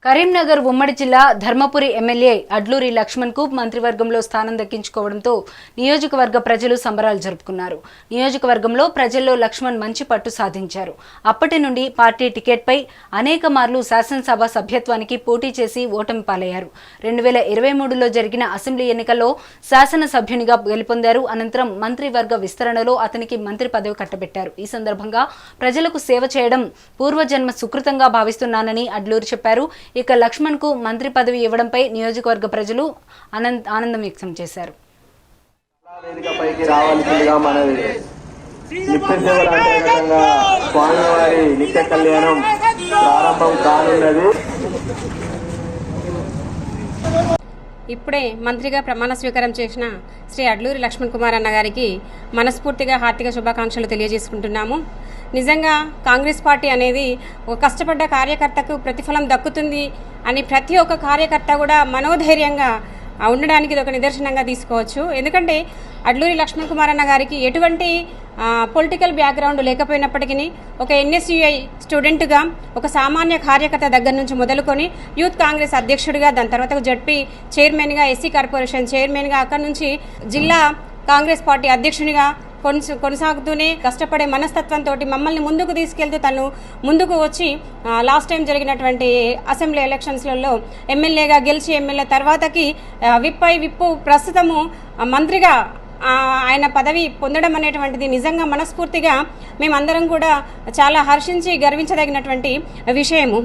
కరీంనగర్ ఉమ్మడి జిల్లా ధర్మపురి ఎమ్మెల్యే అడ్లూరి లక్ష్మణ్కు మంత్రివర్గంలో స్థానం దక్కించుకోవడంతో నియోజకవర్గ ప్రజలు సంబరాలు జరుపుకున్నారు. నియోజకవర్గంలో ప్రజల్లో లక్ష్మణ్ మంచి పట్టు సాధించారు. అప్పటి నుండి పార్టీ టికెట్పై అనేక మార్లు శాసనసభ సభ్యత్వానికి పోటీ చేసి ఓటమి పాలయ్యారు. 2023లో జరిగిన అసెంబ్లీ ఎన్నికల్లో శాసనసభ్యునిగా గెలుపొందారు. అనంతరం మంత్రివర్గ విస్తరణలో అతనికి మంత్రి పదవి కట్టబెట్టారు. ఈ సందర్భంగా ప్రజలకు సేవ చేయడం పూర్వజన్మ సుకృతంగా భావిస్తున్నానని అడ్లూరి చెప్పారు. ఇక లక్ష్మణ్ కు మంత్రి పదవి ఇవ్వడంపై నియోజకవర్గ ప్రజలు ఆనందం వ్యక్తం చేశారు. ఇప్పుడే మంత్రిగా ప్రమాణ స్వీకారం చేసిన శ్రీ అడ్లూరి లక్ష్మణ్ కుమార్ అన్న గారికి మనస్ఫూర్తిగా హార్దిక శుభాకాంక్షలు తెలియజేసుకుంటున్నాము. నిజంగా కాంగ్రెస్ పార్టీ అనేది ఒక కష్టపడ్డ కార్యకర్తకు ప్రతిఫలం దక్కుతుంది అని ప్రతి ఒక్క కార్యకర్త కూడా మనోధైర్యంగా ఉండడానికి ఇది ఒక నిదర్శనంగా తీసుకోవచ్చు. ఎందుకంటే అడ్లూరి లక్ష్మణ్ కుమార్ అన్న గారికి ఎటువంటి పొలిటికల్ బ్యాక్గ్రౌండ్ లేకపోయినప్పటికీ ఒక ఎన్ఎస్యుఐ స్టూడెంట్గా ఒక సామాన్య కార్యకర్త దగ్గర నుంచి మొదలుకొని యూత్ కాంగ్రెస్ అధ్యక్షుడిగా, దాని తర్వాత జడ్పీ చైర్మన్గా, ఎస్సీ కార్పొరేషన్ చైర్మన్గా, అక్కడి నుంచి జిల్లా కాంగ్రెస్ పార్టీ అధ్యక్షునిగా కొనసాగుతూనే కష్టపడే మనస్తత్వంతో మమ్మల్ని ముందుకు తీసుకెళ్తూ తను ముందుకు వచ్చి లాస్ట్ టైం జరిగినటువంటి అసెంబ్లీ ఎలక్షన్స్లలో ఎమ్మెల్యేగా గెలిచి ఎమ్మెల్యే తర్వాతకి విప్పు ప్రస్తుతము మంత్రిగా ఆయన పదవి పొందడం అనేటువంటిది నిజంగా మనస్ఫూర్తిగా మేమందరం కూడా చాలా హర్షించి గర్వించదగినటువంటి విషయము.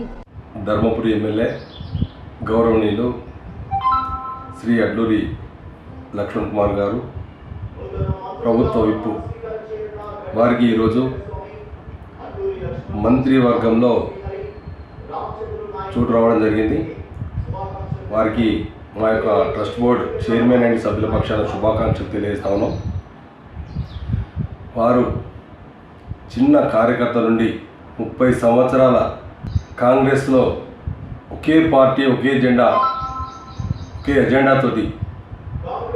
ధర్మపురి ఎమ్మెల్యే గౌరవనీయులు శ్రీ అడ్లూరి లక్ష్మణ్ కుమార్ గారు ప్రభుత్వ విప్పు వారికి ఈరోజు మంత్రివర్గంలో చోటు రావడం జరిగింది. వారికి మా యొక్క ట్రస్ట్ బోర్డ్ చైర్మన్ అండ్ సభ్యుల పక్షాన శుభాకాంక్షలు తెలియజేస్తా ఉన్నాం. వారు చిన్న కార్యకర్త నుండి 30 సంవత్సరాల కాంగ్రెస్లో ఒకే పార్టీ ఒకే ఎజెండాతోటి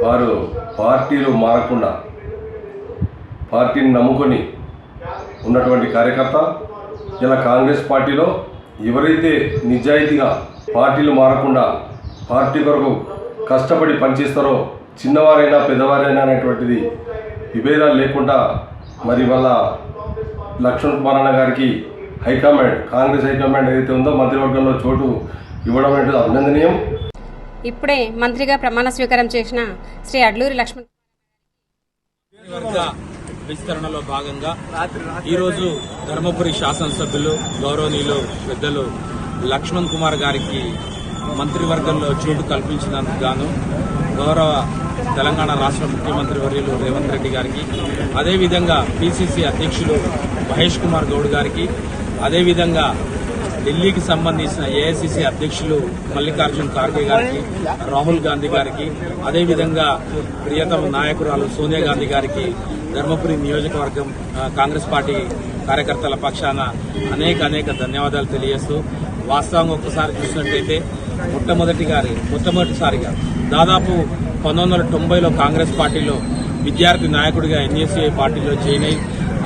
వారు పార్టీలు మారకుండా పార్టీని నమ్ముకొని ఉన్నటువంటి కార్యకర్త. ఇలా కాంగ్రెస్ పార్టీలో ఎవరైతే నిజాయితీగా పార్టీలు మారకుండా పార్టీ కొరకు కష్టపడి పనిచేస్తారో చిన్నవారైనా పెద్దవారైనా అనేటువంటిది విభేదాలు లేకుండా మరి వాళ్ళ లక్ష్మణ్ కుమార్ అన్న గారికి కాంగ్రెస్ హైకమాండ్ ఏదైతే ఉందో మంత్రివర్గంలో చోటు ఇవ్వడం అనేది అభినందనీయం. ఇప్పుడే మంత్రిగా ప్రమాణ స్వీకారం చేసిన శ్రీ అడ్లూరి లక్ష్మణ్ విస్తరణలో భాగంగా ఈరోజు ధర్మపురి శాసనసభ్యులు గౌరవనీయులు పెద్దలు లక్ష్మణ్ కుమార్ గారికి మంత్రివర్గంలో చోటు కల్పించినందుకు గాను గౌరవ తెలంగాణ రాష్ట్ర ముఖ్యమంత్రి వర్యులు రేవంత్ రెడ్డి గారికి, అదేవిధంగా పిసిసి అధ్యక్షులు మహేష్ కుమార్ గౌడ్ గారికి, అదేవిధంగా ఢిల్లీకి సంబంధించిన ఏఐసిసి అధ్యక్షులు మల్లికార్జున్ ఖార్గే గారికి, రాహుల్ గాంధీ గారికి, అదేవిధంగా ప్రియతమ నాయకురాలు సోనియా గాంధీ గారికి ధర్మపురి నియోజకవర్గం కాంగ్రెస్ పార్టీ కార్యకర్తల పక్షాన అనేక ధన్యవాదాలు తెలియజేస్తూ, వాస్తవంగా ఒక్కసారి చూసినట్టయితే మొట్టమొదటిసారిగా దాదాపు 1990లో కాంగ్రెస్ పార్టీలో విద్యార్థి నాయకుడిగా ఎన్ఎస్యుఐ పార్టీలో జాయిన్ అయ్యి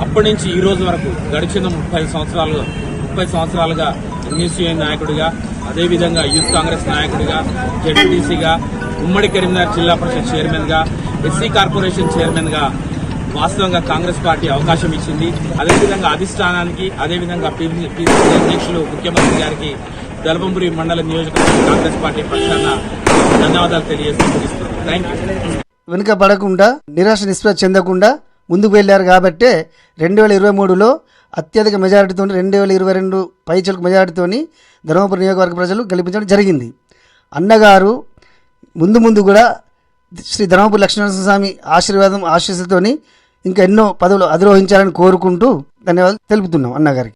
అప్పటి నుంచి ఈ రోజు వరకు గడిచిన 30 సంవత్సరాలుగా ఎన్ఎస్యుఐ నాయకుడిగా, అదేవిధంగా యూత్ కాంగ్రెస్ నాయకుడిగా, జెడ్పీటీసీగా, ఉమ్మడి కరీంనగర్ జిల్లా పరిషత్ చైర్మన్గా, ఎస్సీ కార్పొరేషన్ చైర్మన్గా వాస్తవంగా కాంగ్రెస్ పార్టీ అవకాశం ఇచ్చింది. అదేవిధంగా అధిష్టానానికి, అదేవిధంగా పిసిసి అధ్యక్షులు ముఖ్యమంత్రి గారికి ధర్మపురి మండల నియోజకవర్గ కాంగ్రెస్ పార్టీ పక్షాన ధన్యవాదాలు తెలియజేస్తూ ముగిస్తున్నాను. Thank you. వెనుకబడకుండా నిరాశ నిస్పృహ చెందకుండా ముందుకు వెళ్లారు కాబట్టే 2023లో అత్యధిక మెజారిటీతో 2022 పైచలకు మెజారిటీతో ధర్మపురి నియోజకవర్గ ప్రజలు గెలిపించడం జరిగింది. అన్నగారు ముందు కూడా శ్రీ ధర్మపురి లక్ష్మీనరసింహస్వామి ఆశీస్సులతోని ఇంకా ఎన్నో పదవులు అధిరోహించాలని కోరుకుంటూ ధన్యవాదాలు తెలుపుతున్నాం అన్నగారికి.